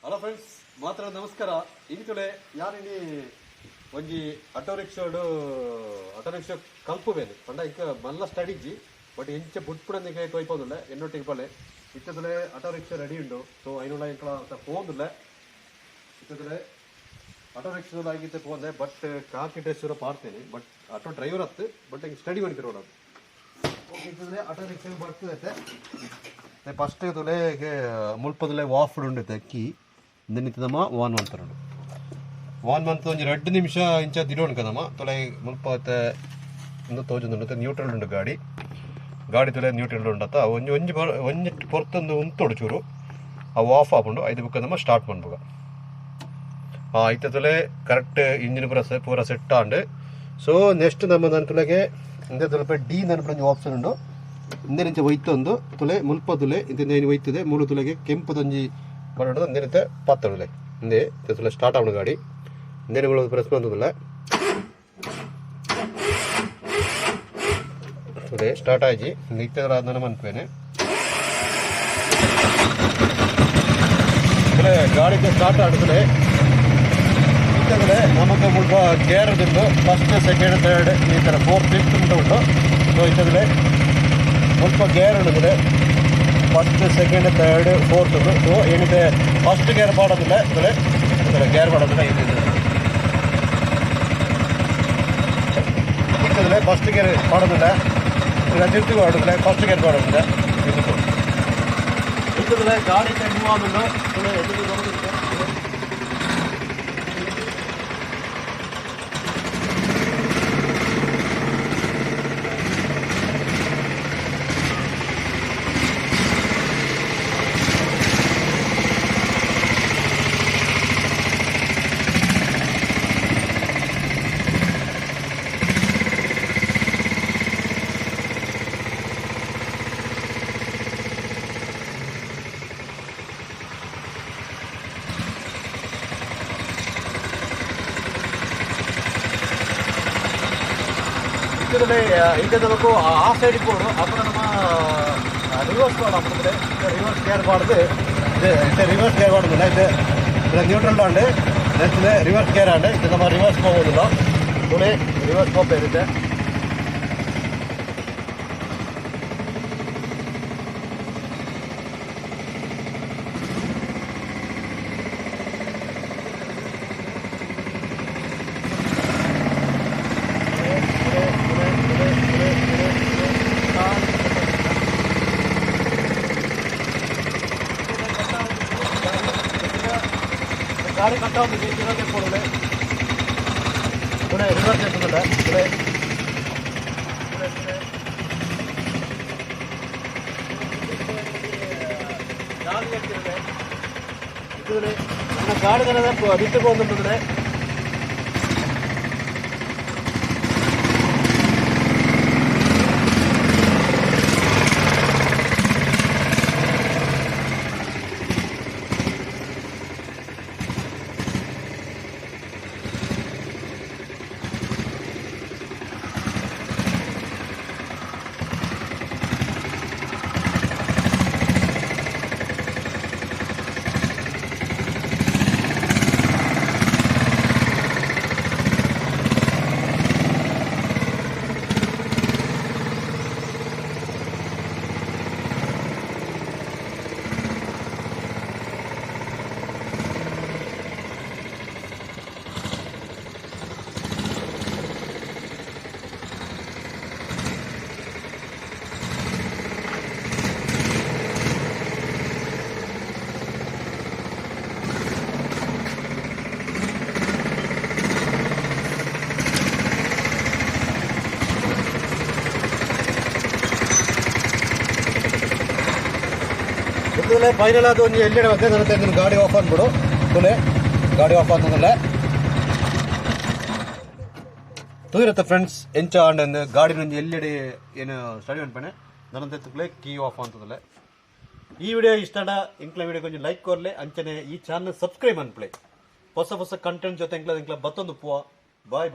hello friends ಮಾತ್ರ ನಮಸ್ಕಾರ ಇಂತಲೇ ಯಾರಿನಿ ಒಂಜಿ ಆಟೋ ರಿಕ್ಷಾ ಕಲ್ಪುವೇನು ಪಂಡ ಇಕ್ಕ ಮಲ್ಲ ಸ್ಟಡಿಜಿ ಬಟ್ ಎಂಚ ಬುಟ್ಪುಡನಿಗೆ ತೊಯ್ಪೋದಿಲ್ಲ ಎನ್ನೊಟ್ಟಿಗೆ ಪಲೆ ಇತ್ತದಲೆ ಆಟೋ ರಿಕ್ಷಾ ರೆಡಿ ಉಂಡು ಸೊ ಐನೂರ ಇಂಕಲ ಪೋಂದಿಲ್ಲ ಇತ್ತದಲೆ ಆಟೋ ರಿಕ್ಷಾ ಆಗಿತ್ತೆ ಪೋಂದೆ ಬಟ್ ಕಾಕಿಟೇಶ್ವರ ಪಾಡ್ತೇನೆ ಬಟ್ ಆಟೋ ಡ್ರೈವರ್ ಹತ್ತು ಬಟ್ ಹಿಂಗೆ ಸ್ಟಡಿ ಮಣಿತಿರೋಣ ಓಕೆ ಇತ್ತದಲೆ ಆಟೋ ರಿಕ್ಷಾ ಬರ್ತದೆ ಫಸ್ಟ್ ತುಲೆಗೆ ಮುಲ್ಪದಲೆ ವಾಫ್ಡ್ ಉಂಡೈತೆ ಕೀ ನಿಂತದಮ್ಮ 1 ಮಂತ್ 1 ಮಂತ್ ಒಂಜಿ 2 ನಿಮಿಷ ಇಂಚ ದಿರೋಣ್ ಕದಮ್ಮ ತೊಲೆ ಮುಲ್ಪತ್ತೆ ಒಂದು ತೋಜುಂಡು ನ್ಯೂಟ್ರಲ್ ಉಂಡು ಗಾಡಿ ತೊಲೆ ನ್ಯೂಟ್ರಲ್ ಉಂಡತ್ತ ಒಂಜಿ ಪೊರ್ತೊಂದು ಉಂತೊಡು ಚೂರು ಅವು ಆಫ್ ಆಪುಂಡು ಐದು ಬುಕ್ಕದಮ್ಮ ಸ್ಟಾರ್ಟ್ ಮಾಡ್ಬೋಗ ಐತ ತೊಲೆ ಕರೆಕ್ಟ್ ಇಂಜಿನ್ ಪೂರ ಸೆಟ್ ಆಂಡು ಸೊ ನೆಕ್ಸ್ಟ್ ನಮ್ಮ ನನ್ನ ತೊಲೆಗೆ ಇಂದ ತೊಲೆ ಡಿ ನನ್ಪಡ ಆಪ್ಷನ್ ಉಂಡು ಇಂದ ಇಂಚ ಒಯ್ತೊಂದು ತೊಲೆ ಮುಲ್ಪ ತೊಲೆ ಇಂದ ಏನು ಒಯ್ತದೆ 3 ತೊಲೆಗೆ ಕೆಂಪದೊಂಜಿ ಬರೋದು ಅಂದೇನತ್ತೆ ಪಾತ್ರಲೆ ಹಿಂದೆ ತೊಲೆ ಸ್ಟಾರ್ಟ್ ಆವಣ ಗಾಡಿ ಇಂದೇನುಗಳು ಪ್ರೆಸ್ ಬಂದದಿಲ್ಲ ತೊಲೆ ಸ್ಟಾರ್ಟ್ ಆಗಿ ನಿತ್ಯದ ನಾನು ಮನ್ಪೇನೆ ತೊಲೆ ಗಾಡಿ ಸ್ಟಾರ್ಟ್ ಆಡಿದ್ರೆ ನಿತ್ಯದಲ್ಲೇ ನಮಗೆ ಮುಲ್ಪ ಗೇರದಿಂದ ಫಸ್ಟ್ ಸೆಕೆಂಡ್ ಥರ್ಡ್ ಈ ಥರ 4th 5th ಉಂಟು ಸೊ ಇಂಥದ್ರಲ್ಲಿ ಮುಲ್ಪ ಗೇರ್ ಉಳಿದ್ರೆ first second third 4th so ಏನಿದೆ ಫಸ್ಟ್ ಗೇರ್ ಮಾಡೋದಿಲ್ಲ ಇದರಲ್ಲಿ ಗೇರ್ ಮಾಡೋದಿಲ್ಲ ಇದರಲ್ಲಿ ಫಸ್ಟ್ ಗೇರ್ ಮಾಡೋದಿಲ್ಲ ತಿರ್ತಿಗೂ ಮಾಡೋದಿಲ್ಲ ಫಸ್ಟ್ ಗೇರ್ ಮಾಡೋದಿಲ್ಲ ಇದರಲ್ಲಿ ಗಾಡಿ ಮೂವ್ ಆಗೋದು ಇದಕ್ಕೆ ನಮಗೂ ಆ ಸೈಡ್ ಕೊಡು ಅப்புறம் நம்ம ರಿವರ್ಸ್ போட அப்படியே ರಿವರ್ಸ್ ಗೇರ್ ಮಾಡುದು ಇದು ರಿವರ್ಸ್ ಗೇರ್ ಮಾಡುದಿಲ್ಲ ಇದು neutral and next reverse gear and ಇದು ನಮ್ಮ ರಿವರ್ಸ್ ಹೋಗೋದಿಲ್ಲ ತುಳಿ ರಿವರ್ಸ್ ಹೋಗ್ತಾ ಇರುತ್ತೆ ಗಾಡಿ ಕಟ್ಟ ಇರೋದೇ ಕೊಡೋದೆ ಪುನಃ ರಿವರ್ಸ್ ಇರ್ತದಲ್ಲ ಗಾಡಿ ಬಿಟ್ಟು ಬಂದಿರ್ತದೆ ತುಲೆ ಫೈನಲ್ ಅದು ಒಂದು ಎಲ್ಲಿ ಇಡಬೇಕು ನನ್ನ ಗಾಡಿ ಆಫ್ ಅಂದ್ಬಿಡು ತುಲೆ ಗಾಡಿ ಆಫ್ ಅಂತಂದ್ರೆ ತೂರುತ್ತೆ ಫ್ರೆಂಡ್ಸ್ ಎಂಚ ಆಂಡ್ ಗಾಡಿ ನಂದು ಎಲ್ಲೆಡೆ ಏನು ಸ್ಟಡಿ ಅನ್ಪೇನೆ ನನ್ನ ತುಲೆ ಕೀ ಆಫ್ ಅಂತದಲ್ಲ ಈ ವಿಡಿಯೋ ಇಷ್ಟ ಇಂಕ್ಲ ವಿಡಿಯೋ ಕೊಂಚ ಲೈಕ್ ಕೊರ್ಲೆ ಅಂಚನೆ ಈ ಚಾನಲ್ ಸಬ್ಸ್ಕ್ರೈಬ್ ಅನ್ಪ್ಲೆ ಹೊಸ ಕಂಟೆಂಟ್ ಜೊತೆ ಇಂಕ್ಲ ಬತ್ತೊಂದು ಪುವ ಬಾಯ್